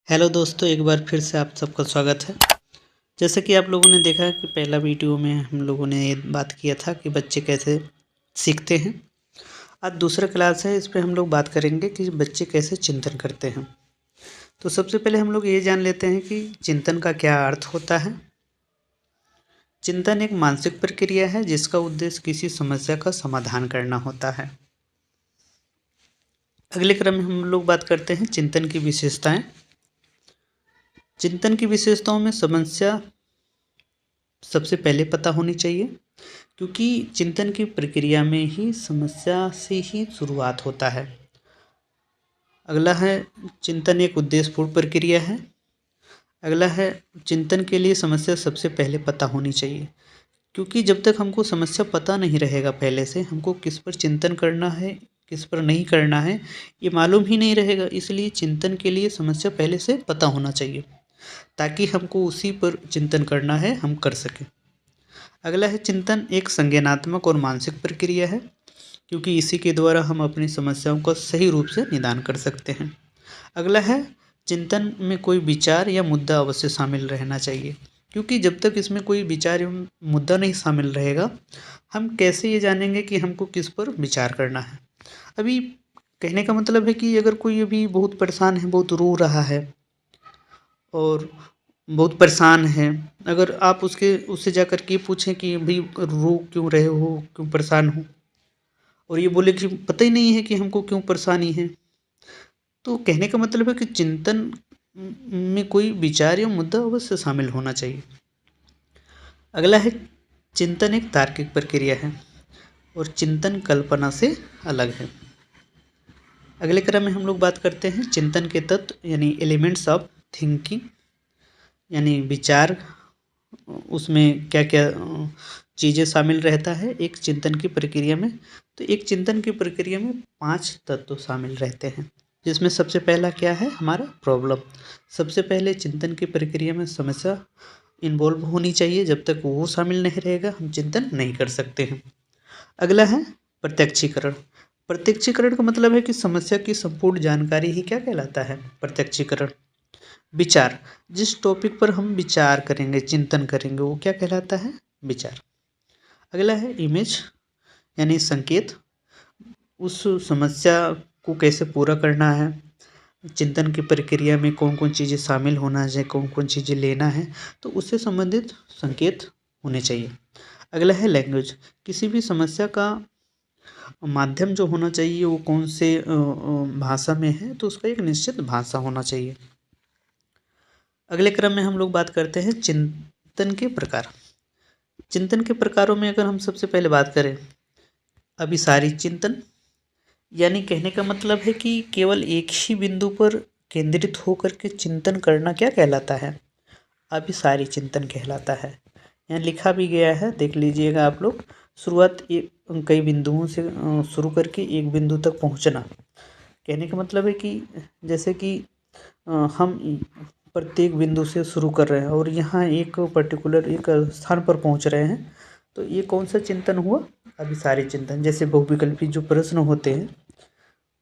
Hello दोस्तों, एक बार फिर से आप सबका स्वागत है। जैसे कि आप लोगों ने देखा कि पहला वीडियो में हम लोगों ने ये बात किया था कि बच्चे कैसे सीखते हैं। आज दूसरा क्लास है, इस पे हम लोग बात करेंगे कि बच्चे कैसे चिंतन करते हैं। तो सबसे पहले हम लोग ये जान लेते हैं कि चिंतन का क्या अर्थ होता है। चिंतन एक मानसिक प्रक्रिया है जिसका उद्देश्य किसी समस्या का समाधान करना होता है। अगले क्रम में हम लोग बात करते हैं चिंतन की विशेषताएं। चिंतन की विशेषताओं में समस्या सबसे पहले पता होनी चाहिए, क्योंकि चिंतन की प्रक्रिया में ही समस्या से ही शुरुआत होता है। अगला है चिंतन एक उद्देश्यपूर्ण प्रक्रिया है। अगला है चिंतन के लिए समस्या सबसे पहले पता होनी चाहिए, क्योंकि जब तक हमको समस्या पता नहीं रहेगा पहले से हमको किस पर चिंतन करना है किस पर नहीं करना है ये मालूम ही नहीं रहेगा। इसलिए चिंतन के लिए समस्या पहले से पता होना चाहिए ताकि हमको उसी पर चिंतन करना है हम कर सकें। अगला है चिंतन एक संज्ञानात्मक और मानसिक प्रक्रिया है, क्योंकि इसी के द्वारा हम अपनी समस्याओं का सही रूप से निदान कर सकते हैं। अगला है चिंतन में कोई विचार या मुद्दा अवश्य शामिल रहना चाहिए, क्योंकि जब तक इसमें कोई विचार एवं मुद्दा नहीं शामिल रहेगा हम कैसे ये जानेंगे कि हमको किस पर विचार करना है। अभी कहने का मतलब है कि अगर कोई अभी बहुत परेशान है, बहुत रो रहा है और बहुत परेशान है, अगर आप उससे जाकर के पूछें कि भाई रो क्यों रहे हो, क्यों परेशान हो, और ये बोले कि पता ही नहीं है कि हमको क्यों परेशानी है, तो कहने का मतलब है कि चिंतन में कोई विचार या मुद्दा अवश्य शामिल होना चाहिए। अगला है चिंतन एक तार्किक प्रक्रिया है और चिंतन कल्पना से अलग है। अगले क्रम में हम लोग बात करते हैं चिंतन के तत्व यानी एलिमेंट्स ऑफ थिंकिंग, यानी विचार, उसमें क्या क्या चीज़ें शामिल रहता है एक चिंतन की प्रक्रिया में। तो एक चिंतन की प्रक्रिया में 5 तत्व शामिल रहते हैं, जिसमें सबसे पहला क्या है हमारा प्रॉब्लम। सबसे पहले चिंतन की प्रक्रिया में समस्या इन्वॉल्व होनी चाहिए, जब तक वो शामिल नहीं रहेगा हम चिंतन नहीं कर सकते हैं। अगला है प्रत्यक्षीकरण। प्रत्यक्षीकरण का मतलब है कि समस्या की संपूर्ण जानकारी ही क्या कहलाता है, प्रत्यक्षीकरण। विचार, जिस टॉपिक पर हम विचार करेंगे चिंतन करेंगे वो क्या कहलाता है, विचार। अगला है इमेज यानी संकेत, उस समस्या को कैसे पूरा करना है, चिंतन की प्रक्रिया में कौन कौन चीज़ें शामिल होना चाहिए, कौन कौन चीज़ें लेना है, तो उससे संबंधित संकेत होने चाहिए। अगला है लैंग्वेज, किसी भी समस्या का माध्यम जो होना चाहिए वो कौन से भाषा में है, तो उसका एक निश्चित भाषा होना चाहिए। अगले क्रम में हम लोग बात करते हैं चिंतन के प्रकार। चिंतन के प्रकारों में अगर हम सबसे पहले बात करें अभिसारी चिंतन, यानी कहने का मतलब है कि केवल एक ही बिंदु पर केंद्रित होकर के चिंतन करना क्या कहलाता है, अभिसारी चिंतन कहलाता है। यहाँ लिखा भी गया है, देख लीजिएगा आप लोग। शुरुआत कई बिंदुओं से शुरू करके एक बिंदु तक पहुँचना। कहने का मतलब है कि जैसे कि हम प्रत्येक बिंदु से शुरू कर रहे हैं और यहाँ एक पर्टिकुलर एक स्थान पर पहुँच रहे हैं, तो ये कौन सा चिंतन हुआ, अभिसारी चिंतन। जैसे बहुविकल्पी जो प्रश्न होते हैं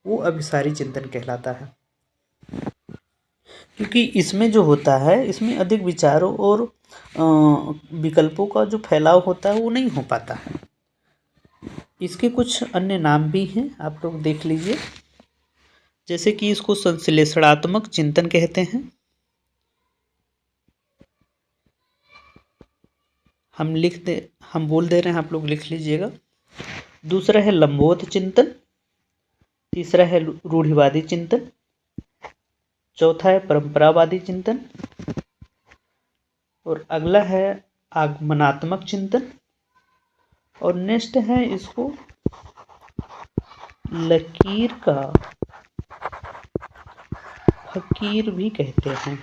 वो अभिसारी चिंतन कहलाता है, क्योंकि इसमें जो होता है इसमें अधिक विचारों और विकल्पों का जो फैलाव होता है वो नहीं हो पाता है। इसके कुछ अन्य नाम भी हैं, आप लोग देख लीजिए। जैसे कि इसको संश्लेषणात्मक चिंतन कहते हैं, हम बोल दे रहे हैं, आप लोग लिख लीजिएगा। दूसरा है लंबोत चिंतन, तीसरा है रूढ़िवादी चिंतन, चौथा है परंपरावादी चिंतन, और अगला है आगमनात्मक चिंतन, और नेक्स्ट है इसको लकीर का फकीर भी कहते हैं।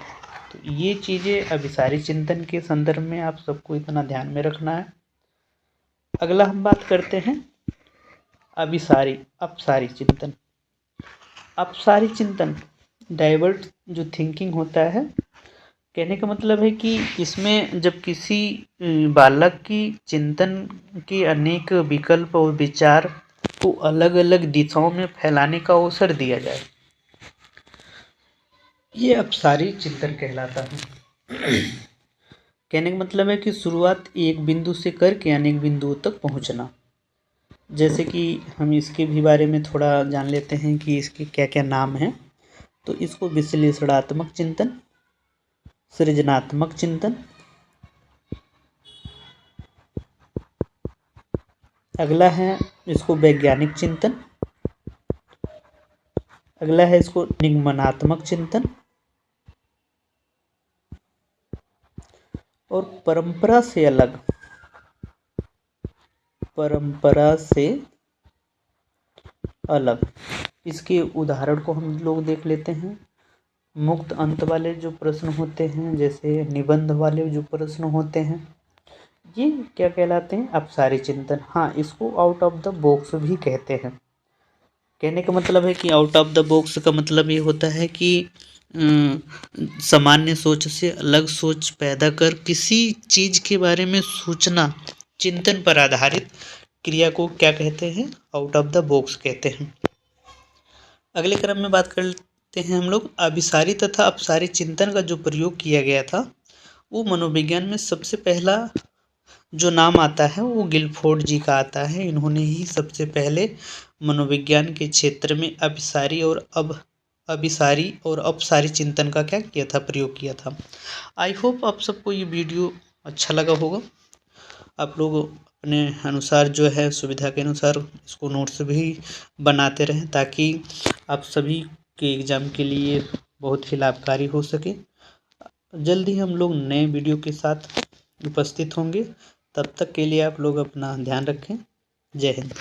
तो ये चीज़ें अभिसारी चिंतन के संदर्भ में आप सबको इतना ध्यान में रखना है। अगला हम बात करते हैं अपसारी चिंतन। अपसारी चिंतन डाइवर्ट जो थिंकिंग होता है, कहने का मतलब है कि इसमें जब किसी बालक की चिंतन के अनेक विकल्प और विचार को अलग अलग दिशाओं में फैलाने का अवसर दिया जाए, ये अपसारी चिंतन कहलाता है। कहने का मतलब है कि शुरुआत एक बिंदु से करके अनेक बिंदुओं तक पहुंचना। जैसे कि हम इसके भी बारे में थोड़ा जान लेते हैं कि इसके क्या क्या नाम हैं। तो इसको विश्लेषणात्मक चिंतन, सृजनात्मक चिंतन, अगला है इसको वैज्ञानिक चिंतन, अगला है इसको निगमनात्मक चिंतन, और परंपरा से अलग, परंपरा से अलग। इसके उदाहरण को हम लोग देख लेते हैं। मुक्त अंत वाले जो प्रश्न होते हैं, जैसे निबंध वाले जो प्रश्न होते हैं, ये क्या कहलाते हैं? अपसारी चिंतन। हाँ, इसको आउट ऑफ द बॉक्स भी कहते हैं। कहने का मतलब है कि आउट ऑफ द बॉक्स का मतलब ये होता है कि सामान्य सोच से अलग सोच पैदा कर किसी चीज के बारे में सोचना, चिंतन पर आधारित क्रिया को क्या कहते हैं? आउट ऑफ द बॉक्स कहते हैं। अगले क्रम में बात करते हैं हम लोग अभिसारी तथा अपसारी चिंतन का जो प्रयोग किया गया था, वो मनोविज्ञान में सबसे पहला जो नाम आता है वो गिलफोर्ड जी का आता है। इन्होंने ही सबसे पहले मनोविज्ञान के क्षेत्र में अभिसारी और अपसारी चिंतन का क्या किया था? प्रयोग किया था। आई होप आप सबको ये वीडियो अच्छा लगा होगा। आप लोग अपने अनुसार जो है सुविधा के अनुसार इसको नोट्स भी बनाते रहें, ताकि आप सभी के एग्ज़ाम के लिए बहुत ही लाभकारी हो सके। जल्दी हम लोग नए वीडियो के साथ उपस्थित होंगे। तब तक के लिए आप लोग अपना ध्यान रखें। जय हिंद।